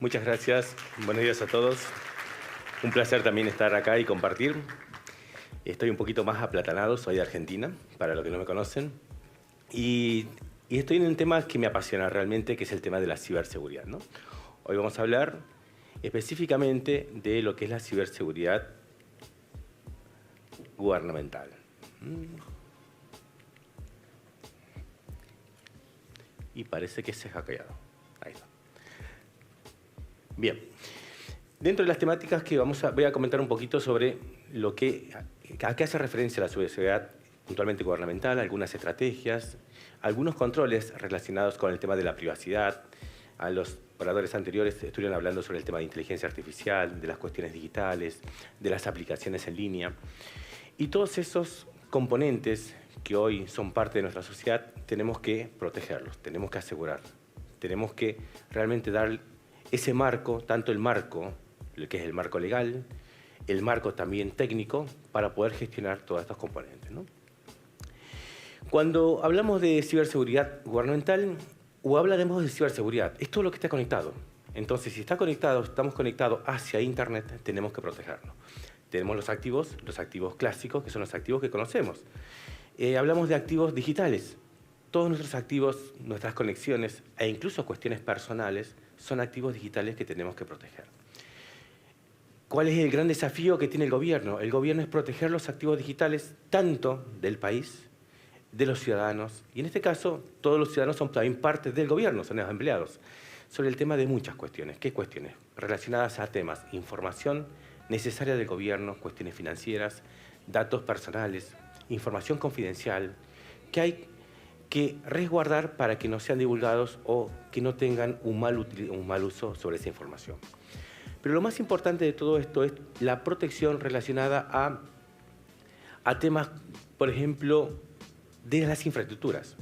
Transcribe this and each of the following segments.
Muchas gracias. Buenos días a todos. Un placer también estar acá y compartir. Estoy un poquito más aplatanado, soy de Argentina, para los que no me conocen. Y estoy en un tema que me apasiona realmente, que es el tema de la ciberseguridad, ¿no? Hoy vamos a hablar específicamente de lo que es la ciberseguridad gubernamental. Y parece que se ha hackeado. Ahí está. Bien. Dentro de las temáticas que voy a comentar un poquito sobre a qué hace referencia la ciberseguridad puntualmente gubernamental, algunas estrategias, algunos controles relacionados con el tema de la privacidad. A los oradores anteriores estuvieron hablando sobre el tema de inteligencia artificial, de las cuestiones digitales, de las aplicaciones en línea. Y todos esos componentes que hoy son parte de nuestra sociedad, tenemos que protegerlos, tenemos que asegurar, tenemos que realmente dar ese marco, tanto el marco, que es el marco legal, el marco también técnico, para poder gestionar todos estos componentes, ¿no? Cuando hablamos de ciberseguridad gubernamental, o hablaremos de ciberseguridad, es todo lo que está conectado. Entonces, si está conectado, estamos conectados hacia Internet, tenemos que protegerlo. Tenemos los activos clásicos, que son los activos que conocemos. Hablamos de activos digitales. Todos nuestros activos, nuestras conexiones e incluso cuestiones personales son activos digitales que tenemos que proteger. ¿Cuál es el gran desafío que tiene el gobierno? El gobierno es proteger los activos digitales tanto del país, de los ciudadanos, y en este caso todos los ciudadanos son también parte del gobierno, son los empleados, sobre el tema de muchas cuestiones. ¿Qué cuestiones? Relacionadas a temas, información necesaria del gobierno, cuestiones financieras, datos personales, información confidencial, que hay que resguardar para que no sean divulgados o que no tengan un mal uso sobre esa información. Pero lo más importante de todo esto es la protección relacionada a temas, por ejemplo, de las infraestructuras.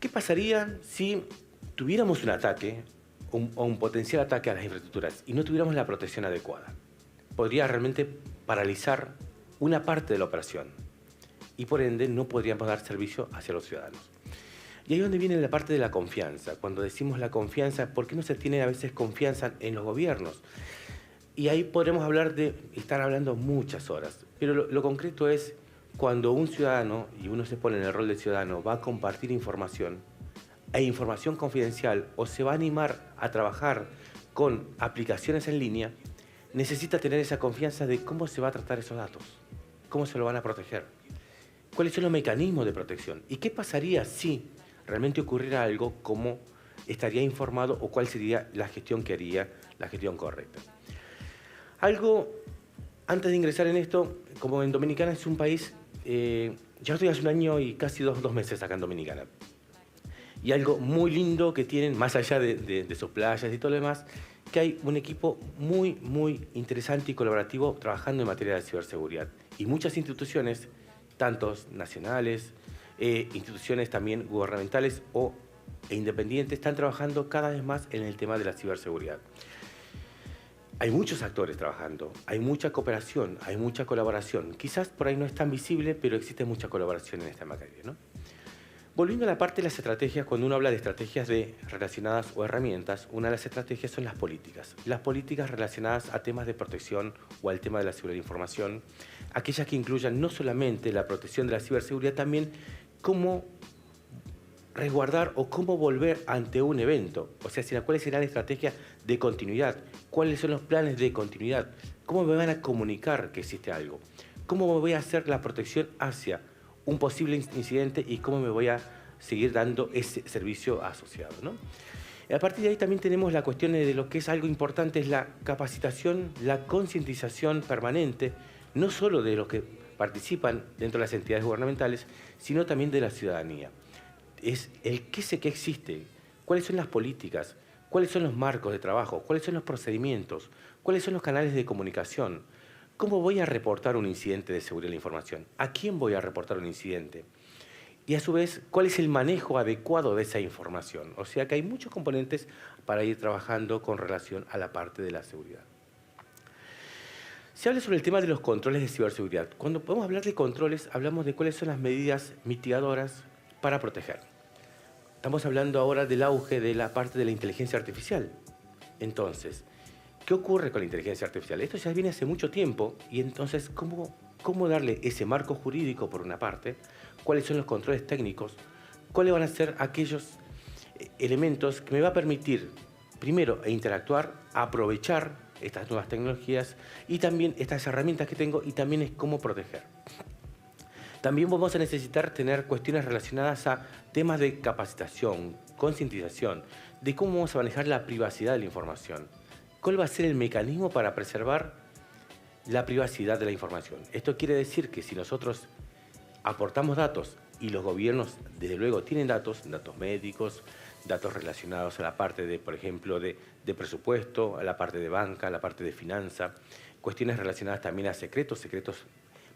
¿Qué pasaría si tuviéramos un ataque o un potencial ataque a las infraestructuras y no tuviéramos la protección adecuada? Podría realmente paralizar una parte de la operación y por ende no podríamos dar servicio hacia los ciudadanos. Y ahí es donde viene la parte de la confianza. Cuando decimos la confianza, ¿por qué no se tiene a veces confianza en los gobiernos? Y ahí podremos estar hablando muchas horas, pero lo concreto es cuando un ciudadano, y uno se pone en el rol de ciudadano, va a compartir información e información confidencial o se va a animar a trabajar con aplicaciones en línea, necesita tener esa confianza de cómo se va a tratar esos datos, cómo se lo van a proteger, cuáles son los mecanismos de protección y qué pasaría si realmente ocurriera algo, cómo estaría informado o cuál sería la gestión que haría, la gestión correcta. Algo, antes de ingresar en esto, como en Dominicana es un país, ya estoy hace un año y casi dos meses acá en Dominicana. Y algo muy lindo que tienen, más allá de sus playas y todo lo demás, que hay un equipo muy interesante y colaborativo trabajando en materia de ciberseguridad. Y muchas instituciones, tantos nacionales, instituciones también gubernamentales e independientes, están trabajando cada vez más en el tema de la ciberseguridad. Hay muchos actores trabajando, hay mucha cooperación, hay mucha colaboración. Quizás por ahí no es tan visible, pero existe mucha colaboración en esta materia, ¿no? Volviendo a la parte de las estrategias, cuando uno habla de estrategias relacionadas o herramientas, una de las estrategias son las políticas. Las políticas relacionadas a temas de protección o al tema de la seguridad de información, aquellas que incluyan no solamente la protección de la ciberseguridad, también cómo resguardar o cómo volver ante un evento. O sea, cuáles serán las estrategias de continuidad, cuáles son los planes de continuidad, cómo me van a comunicar que existe algo, cómo me voy a hacer la protección hacia un posible incidente y cómo me voy a seguir dando ese servicio asociado, ¿no? A partir de ahí también tenemos la cuestión de lo que es algo importante, es la capacitación, la concientización permanente, no solo de los que participan dentro de las entidades gubernamentales, sino también de la ciudadanía. Es el qué sé que existe, cuáles son las políticas, cuáles son los marcos de trabajo, cuáles son los procedimientos, cuáles son los canales de comunicación, cómo voy a reportar un incidente de seguridad de la información, a quién voy a reportar un incidente y a su vez cuál es el manejo adecuado de esa información. O sea que hay muchos componentes para ir trabajando con relación a la parte de la seguridad. Se habla sobre el tema de los controles de ciberseguridad. Cuando podemos hablar de controles, hablamos de cuáles son las medidas mitigadoras para proteger. Estamos hablando ahora del auge de la parte de la inteligencia artificial. Entonces, ¿qué ocurre con la inteligencia artificial? Esto ya viene hace mucho tiempo y entonces, ¿cómo darle ese marco jurídico por una parte? ¿Cuáles son los controles técnicos? ¿Cuáles van a ser aquellos elementos que me va a permitir, primero, interactuar, aprovechar estas nuevas tecnologías y también estas herramientas que tengo y también es cómo proteger? También vamos a necesitar tener cuestiones relacionadas a temas de capacitación, concientización, de cómo vamos a manejar la privacidad de la información. ¿Cuál va a ser el mecanismo para preservar la privacidad de la información? Esto quiere decir que si nosotros aportamos datos y los gobiernos, desde luego, tienen datos médicos, datos relacionados a la parte de, por ejemplo, de presupuesto, a la parte de banca, a la parte de finanza, cuestiones relacionadas también a secretos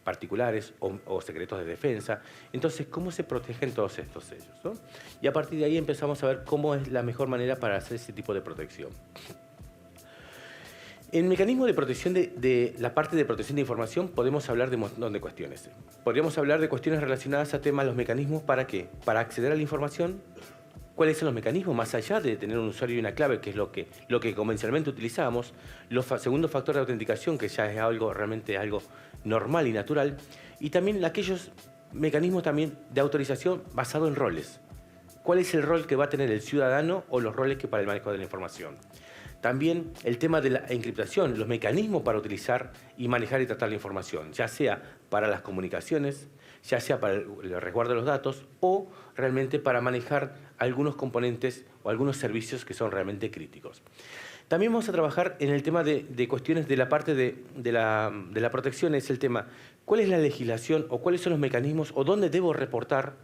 particulares o secretos de defensa. Entonces, ¿cómo se protegen todos estos sellos, ¿no? Y a partir de ahí empezamos a ver cómo es la mejor manera para hacer ese tipo de protección. En el mecanismo de protección de la parte de protección de información podemos hablar de un montón de cuestiones. Podríamos hablar de cuestiones relacionadas a temas, los mecanismos ¿para qué? Para acceder a la información. ¿Cuáles son los mecanismos más allá de tener un usuario y una clave, que es lo que convencionalmente utilizamos? Segundo factor de autenticación, que ya es realmente algo normal y natural. Y también aquellos mecanismos también de autorización basado en roles. ¿Cuál es el rol que va a tener el ciudadano o los roles que para el manejo de la información? También el tema de la encriptación, los mecanismos para utilizar y manejar y tratar la información, ya sea para las comunicaciones, ya sea para el resguardo de los datos o realmente para manejar algunos componentes o algunos servicios que son realmente críticos. También vamos a trabajar en el tema de cuestiones de la parte de la protección, es el tema, ¿cuál es la legislación o cuáles son los mecanismos o dónde debo reportar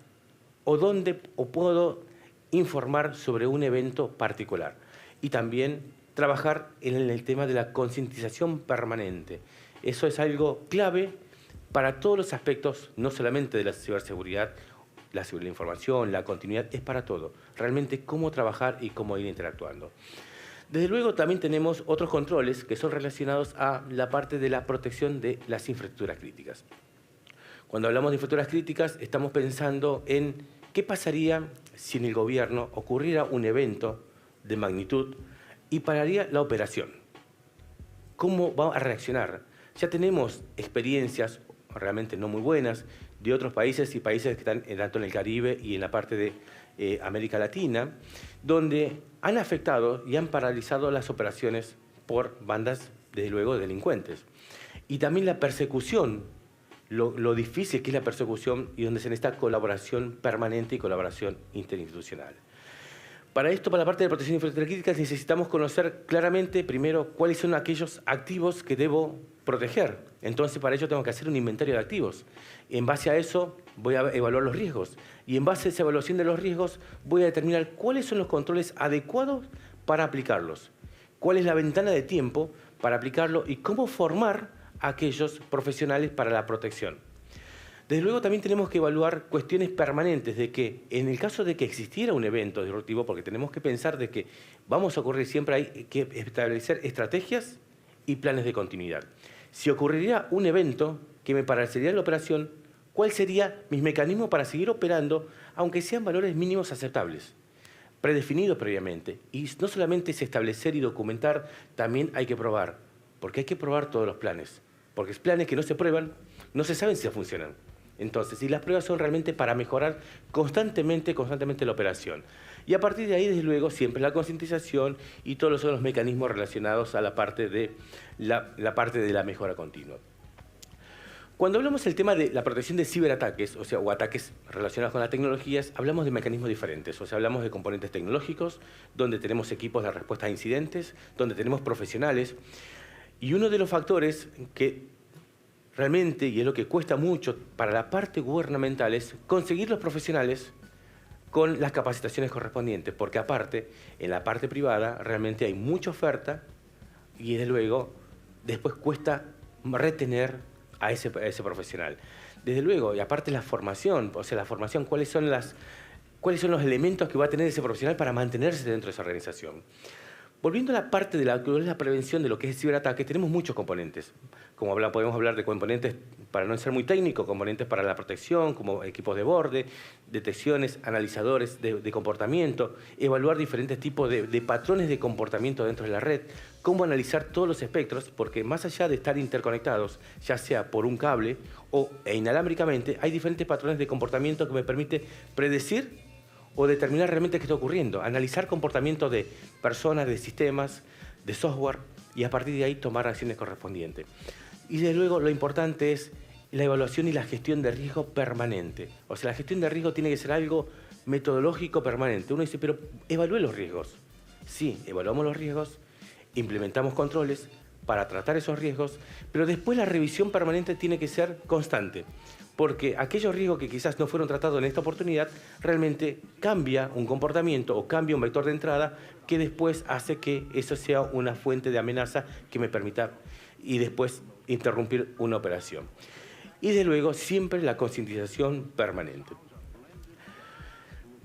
o dónde puedo informar sobre un evento particular? Y también trabajar en el tema de la concientización permanente. Eso es algo clave para todos los aspectos, no solamente de la ciberseguridad, la seguridad de la información, la continuidad, es para todo. Realmente cómo trabajar y cómo ir interactuando. Desde luego también tenemos otros controles que son relacionados a la parte de la protección de las infraestructuras críticas. Cuando hablamos de infraestructuras críticas estamos pensando en qué pasaría si en el gobierno ocurriera un evento de magnitud y pararía la operación. ¿Cómo va a reaccionar? Ya tenemos experiencias realmente no muy buenas de otros países y países que están tanto en el Caribe y en la parte de América Latina, donde han afectado y han paralizado las operaciones por bandas, desde luego, delincuentes. Y también la persecución, lo difícil que es la persecución y donde se necesita colaboración permanente y colaboración interinstitucional. Para esto, para la parte de protección de infraestructuras críticas, necesitamos conocer claramente, primero, cuáles son aquellos activos que debo proteger. Entonces, para ello tengo que hacer un inventario de activos. En base a eso, voy a evaluar los riesgos. Y en base a esa evaluación de los riesgos, voy a determinar cuáles son los controles adecuados para aplicarlos. Cuál es la ventana de tiempo para aplicarlo y cómo formar a aquellos profesionales para la protección. Desde luego también tenemos que evaluar cuestiones permanentes de que en el caso de que existiera un evento disruptivo, porque tenemos que pensar de que vamos a ocurrir, siempre hay que establecer estrategias y planes de continuidad. Si ocurriría un evento que me paralizaría la operación, ¿cuál sería mi mecanismo para seguir operando, aunque sean valores mínimos aceptables, predefinidos previamente? Y no solamente es establecer y documentar, también hay que probar, porque hay que probar todos los planes, porque planes que no se prueban, no se saben si funcionan. Entonces, y las pruebas son realmente para mejorar constantemente la operación. Y a partir de ahí, desde luego, siempre la concientización y todos los mecanismos relacionados a la parte de la mejora continua. Cuando hablamos del tema de la protección de ciberataques, o ataques relacionados con las tecnologías, hablamos de mecanismos diferentes. O sea, hablamos de componentes tecnológicos, donde tenemos equipos de respuesta a incidentes, donde tenemos profesionales. Y uno de los factores que realmente, y es lo que cuesta mucho para la parte gubernamental, es conseguir los profesionales con las capacitaciones correspondientes, porque aparte, en la parte privada, realmente hay mucha oferta y desde luego, después cuesta retener a ese profesional. Desde luego, y aparte la formación, o sea, la formación, ¿cuáles son los elementos que va a tener ese profesional para mantenerse dentro de esa organización? Volviendo a la parte de la prevención de lo que es el ciberataque, tenemos muchos componentes. Como podemos hablar de componentes, para no ser muy técnico, componentes para la protección, como equipos de borde, detecciones, analizadores de comportamiento, evaluar diferentes tipos de patrones de comportamiento dentro de la red, cómo analizar todos los espectros, porque más allá de estar interconectados, ya sea por un cable e inalámbricamente, hay diferentes patrones de comportamiento que me permite predecir o determinar realmente qué está ocurriendo, analizar comportamiento de personas, de sistemas, de software, y a partir de ahí tomar acciones correspondientes. Y desde luego lo importante es la evaluación y la gestión de riesgo permanente. O sea, la gestión de riesgo tiene que ser algo metodológico permanente. Uno dice, pero evalúe los riesgos. Sí, evaluamos los riesgos, implementamos controles para tratar esos riesgos, pero después la revisión permanente tiene que ser constante, porque aquellos riesgos que quizás no fueron tratados en esta oportunidad, realmente cambia un comportamiento o cambia un vector de entrada que después hace que eso sea una fuente de amenaza que me permita y después interrumpir una operación. Y desde luego siempre la concientización permanente.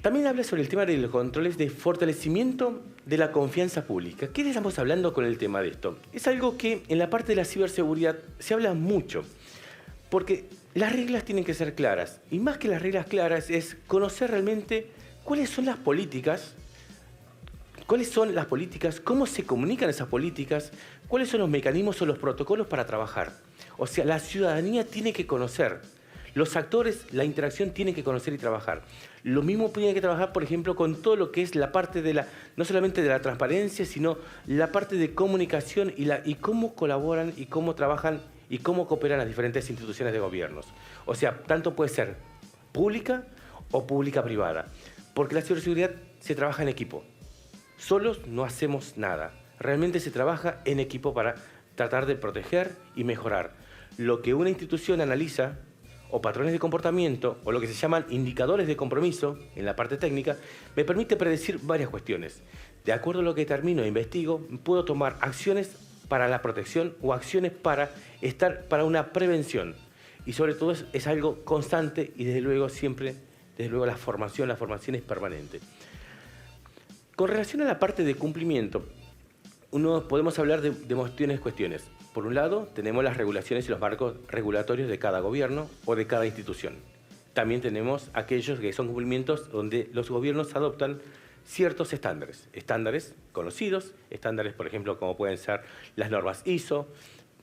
También habla sobre el tema de los controles de fortalecimiento de la confianza pública. ¿Qué estamos hablando con el tema de esto? Es algo que en la parte de la ciberseguridad se habla mucho, porque las reglas tienen que ser claras. Y más que las reglas claras es conocer realmente cuáles son las políticas, cómo se comunican esas políticas, cuáles son los mecanismos o los protocolos para trabajar. O sea, la ciudadanía tiene que conocer. Los actores, la interacción tiene que conocer y trabajar. Lo mismo tiene que trabajar, por ejemplo, con todo lo que es la parte de no solamente de la transparencia, sino la parte de comunicación y cómo colaboran y cómo trabajan y cómo cooperan las diferentes instituciones de gobiernos. O sea, tanto puede ser pública o pública-privada, porque la ciberseguridad se trabaja en equipo. Solos no hacemos nada. Realmente se trabaja en equipo para tratar de proteger y mejorar. Lo que una institución analiza, o patrones de comportamiento, o lo que se llaman indicadores de compromiso, en la parte técnica, me permite predecir varias cuestiones. De acuerdo a lo que determino e investigo, puedo tomar acciones para la protección o acciones para una prevención. Y sobre todo es algo constante y desde luego siempre, la formación es permanente. Con relación a la parte de cumplimiento, podemos hablar de cuestiones. Por un lado, tenemos las regulaciones y los marcos regulatorios de cada gobierno o de cada institución. También tenemos aquellos que son cumplimientos donde los gobiernos adoptan ciertos estándares conocidos, estándares, por ejemplo, como pueden ser las normas ISO.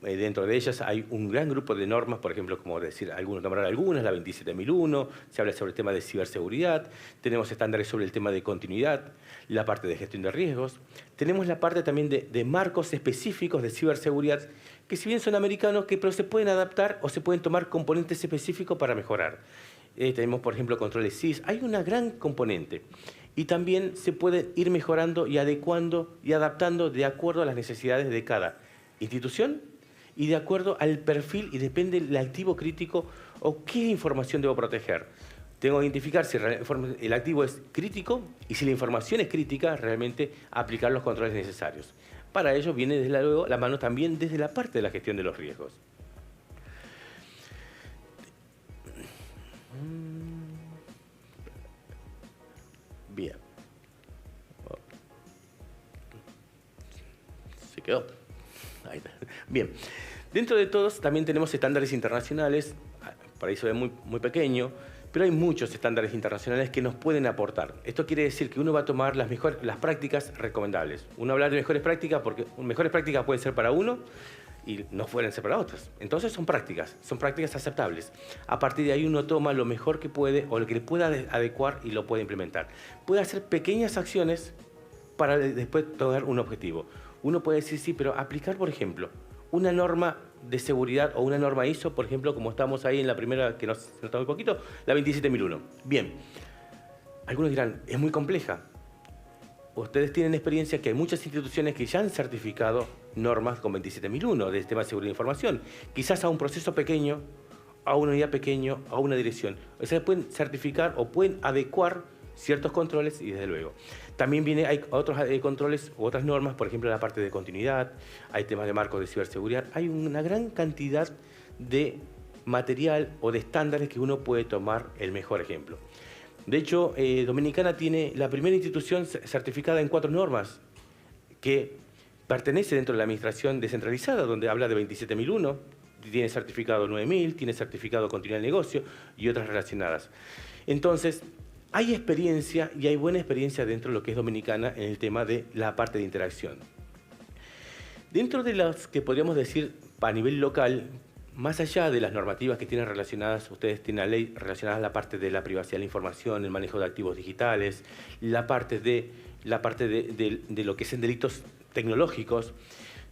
Dentro de ellas hay un gran grupo de normas, por ejemplo, como nombrar algunas, la 27001, se habla sobre el tema de ciberseguridad, tenemos estándares sobre el tema de continuidad, la parte de gestión de riesgos, tenemos la parte también de marcos específicos de ciberseguridad, que si bien son americanos, pero se pueden adaptar o se pueden tomar componentes específicos para mejorar. Tenemos, por ejemplo, controles SIS, hay una gran componente. Y también se puede ir mejorando y adecuando y adaptando de acuerdo a las necesidades de cada institución y de acuerdo al perfil y depende del activo crítico o qué información debo proteger. Tengo que identificar si el activo es crítico y si la información es crítica, realmente aplicar los controles necesarios. Para ello viene desde luego la mano también desde la parte de la gestión de los riesgos. Bien. Se quedó. Ahí está. Bien. Dentro de todos también tenemos estándares internacionales. Para eso es muy pequeño, pero hay muchos estándares internacionales que nos pueden aportar. Esto quiere decir que uno va a tomar las prácticas recomendables. Uno habla de mejores prácticas porque mejores prácticas pueden ser para uno y no pueden ser para otros. Entonces son prácticas aceptables. A partir de ahí uno toma lo mejor que puede o lo que le pueda adecuar y lo puede implementar. Puede hacer pequeñas acciones para después lograr un objetivo. Uno puede decir, sí, pero aplicar, por ejemplo, una norma de seguridad o una norma ISO, por ejemplo, como estamos ahí en la primera que nos notamos un poquito, la 27001. Bien, algunos dirán, es muy compleja. Ustedes tienen experiencia que hay muchas instituciones que ya han certificado normas con 27001 del sistema de seguridad de información. Quizás a un proceso pequeño, a una unidad pequeña, a una dirección. O sea, pueden certificar o pueden adecuar ciertos controles y desde luego. También hay otros controles u otras normas, por ejemplo, la parte de continuidad, hay temas de marcos de ciberseguridad. Hay una gran cantidad de material o de estándares que uno puede tomar el mejor ejemplo. De hecho, Dominicana tiene la primera institución certificada en 4 normas que pertenece dentro de la administración descentralizada, donde habla de 27.001, tiene certificado 9.000, tiene certificado continuidad del negocio y otras relacionadas. Entonces, hay experiencia y hay buena experiencia dentro de lo que es Dominicana en el tema de la parte de interacción. Dentro de las que podríamos decir a nivel local, más allá de las normativas que tienen relacionadas, ustedes tienen la ley relacionada a la parte de la privacidad de la información, el manejo de activos digitales, la parte de lo que son delitos tecnológicos.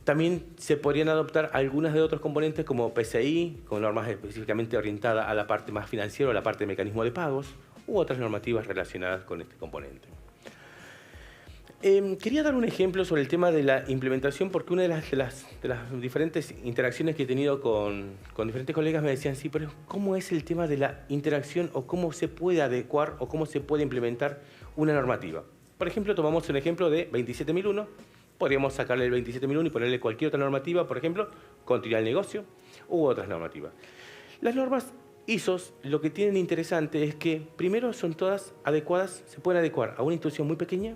También se podrían adoptar algunas de otros componentes como PCI, con normas específicamente orientadas a la parte más financiera, a la parte de mecanismo de pagos, u otras normativas relacionadas con este componente. Quería dar un ejemplo sobre el tema de la implementación, porque una de las diferentes interacciones que he tenido con diferentes colegas me decían, sí, pero ¿cómo es el tema de la interacción o cómo se puede adecuar o cómo se puede implementar una normativa? Por ejemplo, tomamos un ejemplo de 27.001, podríamos sacarle el 27.001 y ponerle cualquier otra normativa, por ejemplo, continuidad del negocio u otras normativas. Las normas ISO lo que tienen interesante es que primero son todas adecuadas, se pueden adecuar a una institución muy pequeña,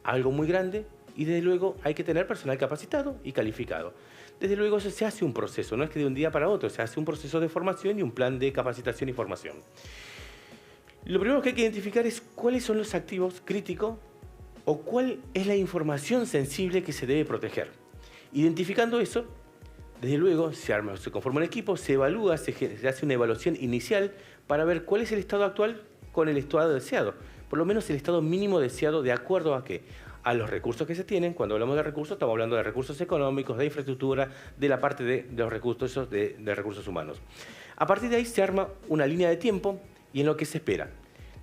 algo muy grande, y desde luego hay que tener personal capacitado y calificado. Desde luego eso se hace un proceso, no es que de un día para otro, se hace un proceso de formación y un plan de capacitación y formación. Lo primero que hay que identificar es cuáles son los activos críticos o cuál es la información sensible que se debe proteger. Identificando eso, desde luego se conforma un equipo, se evalúa, se hace una evaluación inicial para ver cuál es el estado actual con el estado deseado. Por lo menos el estado mínimo deseado de acuerdo a qué, a los recursos que se tienen. Cuando hablamos de recursos, estamos hablando de recursos económicos, de infraestructura, de la parte de los recursos, de recursos humanos. A partir de ahí se arma una línea de tiempo y en lo que se espera.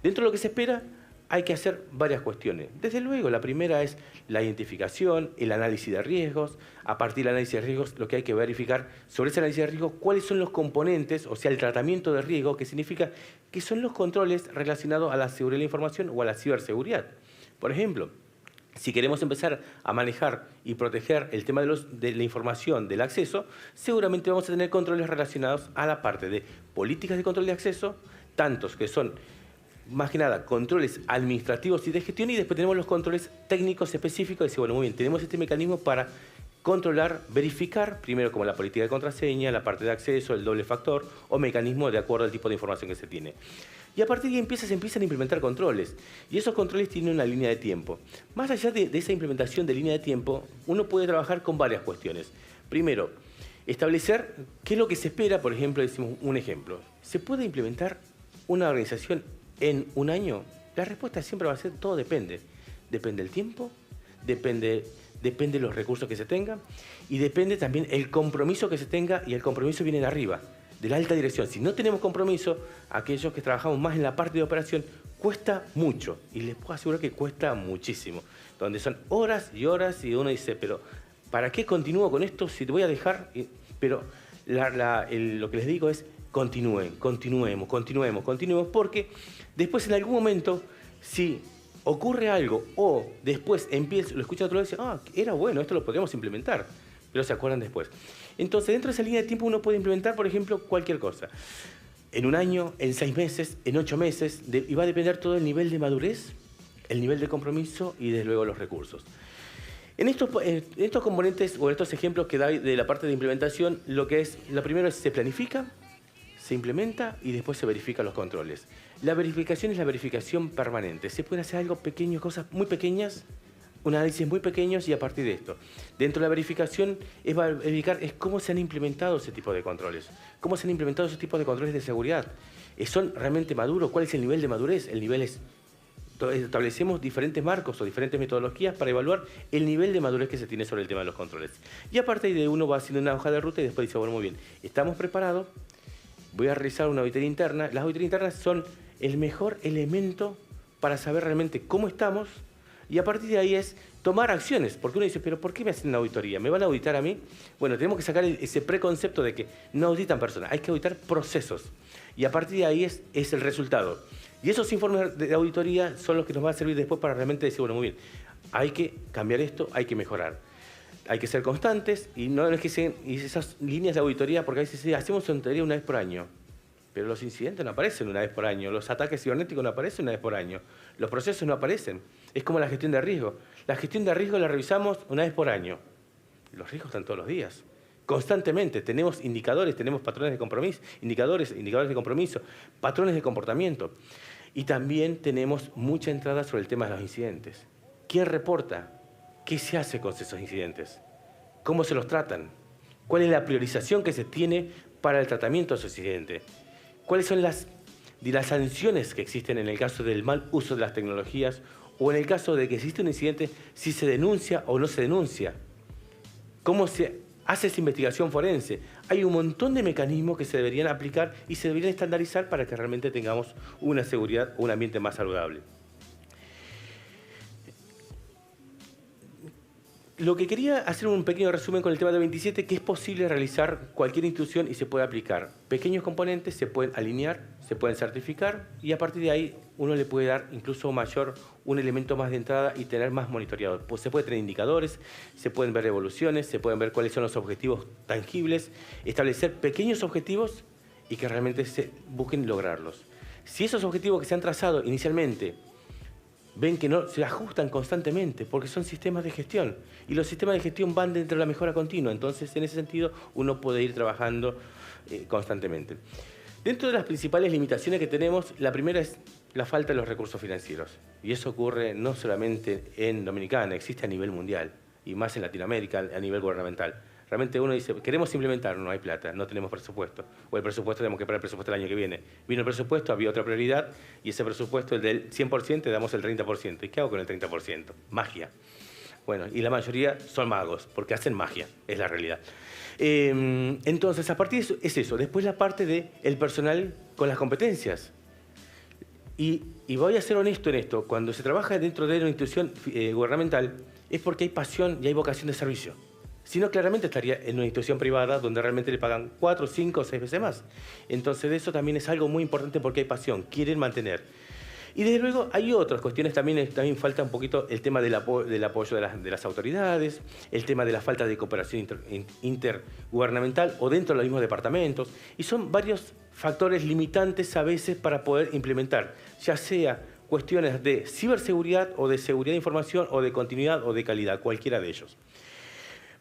Dentro de lo que se espera hay que hacer varias cuestiones. Desde luego, la primera es la identificación, el análisis de riesgos. A partir del análisis de riesgos, lo que hay que verificar sobre ese análisis de riesgos, cuáles son los componentes, o sea, el tratamiento de riesgo, que significa que son los controles relacionados a la seguridad de la información o a la ciberseguridad. Por ejemplo, si queremos empezar a manejar y proteger el tema de la información, del acceso, seguramente vamos a tener controles relacionados a la parte de políticas de control de acceso, tantos que son más que nada controles administrativos y de gestión, y después tenemos los controles técnicos específicos. Decir, bueno, muy bien, tenemos este mecanismo para controlar, verificar, primero como la política de contraseña, la parte de acceso, el doble factor o mecanismo de acuerdo al tipo de información que se tiene. Y a partir de ahí se empiezan a implementar controles, y esos controles tienen una línea de tiempo. Más allá de esa implementación de línea de tiempo, uno puede trabajar con varias cuestiones. Primero, establecer qué es lo que se espera. Por ejemplo, decimos un ejemplo, ¿se puede implementar una organización en un año? La respuesta siempre va a ser todo depende. Depende del tiempo, depende de los recursos que se tengan y depende también el compromiso que se tenga, y el compromiso viene de arriba, de la alta dirección. Si no tenemos compromiso, aquellos que trabajamos más en la parte de operación, cuesta mucho, y les puedo asegurar que cuesta muchísimo, donde son horas y horas y uno dice, pero ¿para qué continúo con esto si te voy a dejar? Pero lo que les digo es continuemos, porque después en algún momento, si ocurre algo o después lo escucha otro y dice, era bueno, esto lo podríamos implementar, pero se acuerdan después. Entonces, dentro de esa línea de tiempo uno puede implementar, por ejemplo, cualquier cosa. En un año, en 6 meses, en 8 meses, y va a depender todo el nivel de madurez, el nivel de compromiso y desde luego los recursos. En estos componentes o en estos ejemplos que da de la parte de implementación, lo primero es se planifica, se implementa y después se verifican los controles. La verificación es la verificación permanente. Se puede hacer algo pequeño, cosas muy pequeñas, un análisis muy pequeños, y a partir de esto, dentro de la verificación, es verificar cómo se han implementado ese tipo de controles, cómo se han implementado esos tipos de controles de seguridad. ¿Son realmente maduros? ¿Cuál es el nivel de madurez? El nivel es, establecemos diferentes marcos o diferentes metodologías para evaluar el nivel de madurez que se tiene sobre el tema de los controles. Y a partir de ahí uno va haciendo una hoja de ruta y después dice, bueno, muy bien, estamos preparados, voy a realizar una auditoría interna. Las auditorías internas son el mejor elemento para saber realmente cómo estamos, y a partir de ahí es tomar acciones, porque uno dice, pero ¿por qué me hacen una auditoría? ¿Me van a auditar a mí? Bueno, tenemos que sacar ese preconcepto de que no auditan personas, hay que auditar procesos, y a partir de ahí es el resultado. Y esos informes de auditoría son los que nos van a servir después para realmente decir, bueno, muy bien, hay que cambiar esto, hay que mejorar. Hay que ser constantes, y no es que sean esas líneas de auditoría, porque a veces hacemos auditoría una vez por año, pero los incidentes no aparecen una vez por año, los ataques cibernéticos no aparecen una vez por año, los procesos no aparecen. Es como la gestión de riesgo. La gestión de riesgo la revisamos una vez por año. Los riesgos están todos los días. Constantemente tenemos indicadores, tenemos patrones de compromiso, indicadores de compromiso, patrones de comportamiento. Y también tenemos mucha entrada sobre el tema de los incidentes. ¿Quién reporta? ¿Qué se hace con esos incidentes? ¿Cómo se los tratan? ¿Cuál es la priorización que se tiene para el tratamiento de esos incidentes? ¿Cuáles son las sanciones que existen en el caso del mal uso de las tecnologías o en el caso de que existe un incidente, si se denuncia o no se denuncia? ¿Cómo se hace esa investigación forense? Hay un montón de mecanismos que se deberían aplicar y se deberían estandarizar para que realmente tengamos una seguridad, un ambiente más saludable. Lo que quería hacer un pequeño resumen con el tema de 27, que es posible realizar cualquier institución y se puede aplicar. Pequeños componentes se pueden alinear, se pueden certificar y a partir de ahí uno le puede dar incluso un elemento más de entrada y tener más monitoreado. Pues se puede tener indicadores, se pueden ver evoluciones, se pueden ver cuáles son los objetivos tangibles, establecer pequeños objetivos y que realmente se busquen lograrlos. Si esos objetivos que se han trazado inicialmente ven que no se ajustan constantemente porque son sistemas de gestión y los sistemas de gestión van dentro de la mejora continua, entonces en ese sentido uno puede ir trabajando constantemente. Dentro de las principales limitaciones que tenemos, la primera es la falta de los recursos financieros y eso ocurre no solamente en Dominicana, existe a nivel mundial y más en Latinoamérica a nivel gubernamental. Realmente uno dice, queremos implementar, no hay plata, no tenemos presupuesto. O el presupuesto, tenemos que pagar el presupuesto el año que viene. Vino el presupuesto, había otra prioridad, y ese presupuesto, el del 100%, te damos el 30%. ¿Y qué hago con el 30%? Magia. Bueno, y la mayoría son magos, porque hacen magia, es la realidad. Entonces, a partir de eso, es eso. Después la parte del personal con las competencias. Y voy a ser honesto en esto, cuando se trabaja dentro de una institución gubernamental, es porque hay pasión y hay vocación de servicio. Si no, claramente estaría en una institución privada donde realmente le pagan 4, 5 o 6 veces más. Entonces, eso también es algo muy importante porque hay pasión, quieren mantener. Y desde luego hay otras cuestiones, también falta un poquito el tema del apoyo de las autoridades, el tema de la falta de cooperación intergubernamental o dentro de los mismos departamentos. Y son varios factores limitantes a veces para poder implementar, ya sea cuestiones de ciberseguridad o de seguridad de información o de continuidad o de calidad, cualquiera de ellos.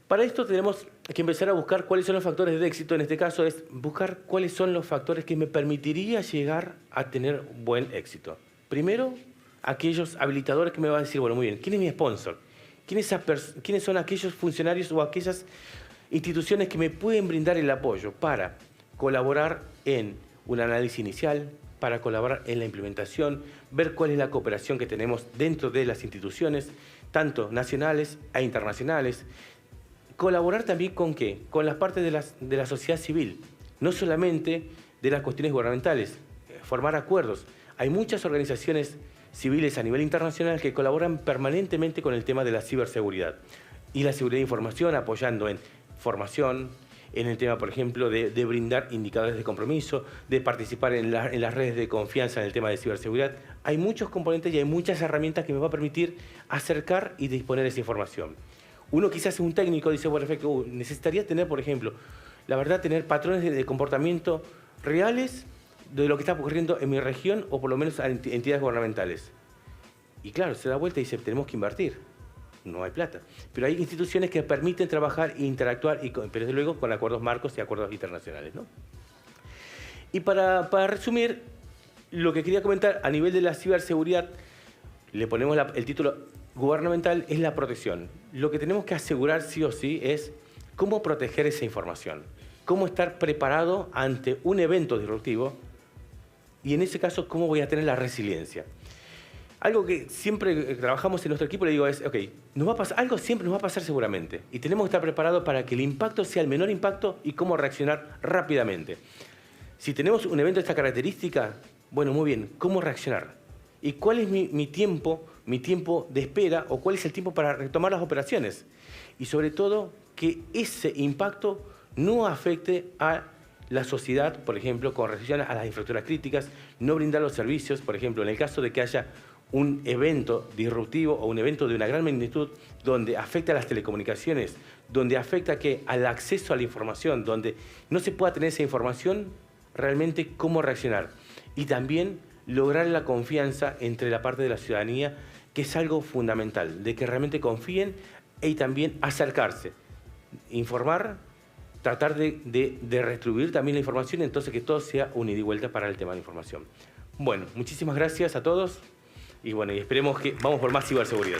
Para esto tenemos que empezar a buscar cuáles son los factores de éxito. En este caso es buscar cuáles son los factores que me permitiría llegar a tener buen éxito. Primero, aquellos habilitadores que me van a decir, bueno, muy bien, ¿quién es mi sponsor? ¿Quiénes son aquellos funcionarios o aquellas instituciones que me pueden brindar el apoyo para colaborar en un análisis inicial, para colaborar en la implementación, ver cuál es la cooperación que tenemos dentro de las instituciones, tanto nacionales e internacionales? Colaborar también con ¿qué? Con las partes de la sociedad civil, no solamente de las cuestiones gubernamentales, formar acuerdos. Hay muchas organizaciones civiles a nivel internacional que colaboran permanentemente con el tema de la ciberseguridad y la seguridad de información, apoyando en formación, en el tema, por ejemplo, de brindar indicadores de compromiso, de participar en las redes de confianza en el tema de ciberseguridad. Hay muchos componentes y hay muchas herramientas que me va a permitir acercar y disponer de esa información. Uno quizás es un técnico, dice, bueno, perfecto, necesitaría tener, por ejemplo, la verdad, tener patrones de comportamiento reales de lo que está ocurriendo en mi región o por lo menos en entidades gubernamentales. Y claro, se da vuelta y dice, tenemos que invertir. No hay plata. Pero hay instituciones que permiten trabajar e interactuar, pero desde luego con acuerdos marcos y acuerdos internacionales, ¿no? Y para resumir, lo que quería comentar a nivel de la ciberseguridad, le ponemos el título gubernamental, es la protección. Lo que tenemos que asegurar sí o sí es cómo proteger esa información, cómo estar preparado ante un evento disruptivo y en ese caso cómo voy a tener la resiliencia. Algo que siempre trabajamos en nuestro equipo, le digo es, ok, algo siempre nos va a pasar seguramente y tenemos que estar preparados para que el impacto sea el menor impacto y cómo reaccionar rápidamente. Si tenemos un evento de esta característica, bueno, muy bien, ¿cómo reaccionar? ¿Y cuál es mi tiempo de espera o cuál es el tiempo para retomar las operaciones? Y sobre todo, que ese impacto no afecte a la sociedad, por ejemplo, con relación a las infraestructuras críticas, no brindar los servicios, por ejemplo, en el caso de que haya un evento disruptivo o un evento de una gran magnitud donde afecta a las telecomunicaciones, donde afecta al acceso a la información, donde no se pueda tener esa información, realmente cómo reaccionar. Y también lograr la confianza entre la parte de la ciudadanía que es algo fundamental, de que realmente confíen y también acercarse, informar, tratar de retribuir también la información, entonces que todo sea un ida y vuelta para el tema de información. Bueno, muchísimas gracias a todos y bueno, y esperemos que vamos por más ciberseguridad.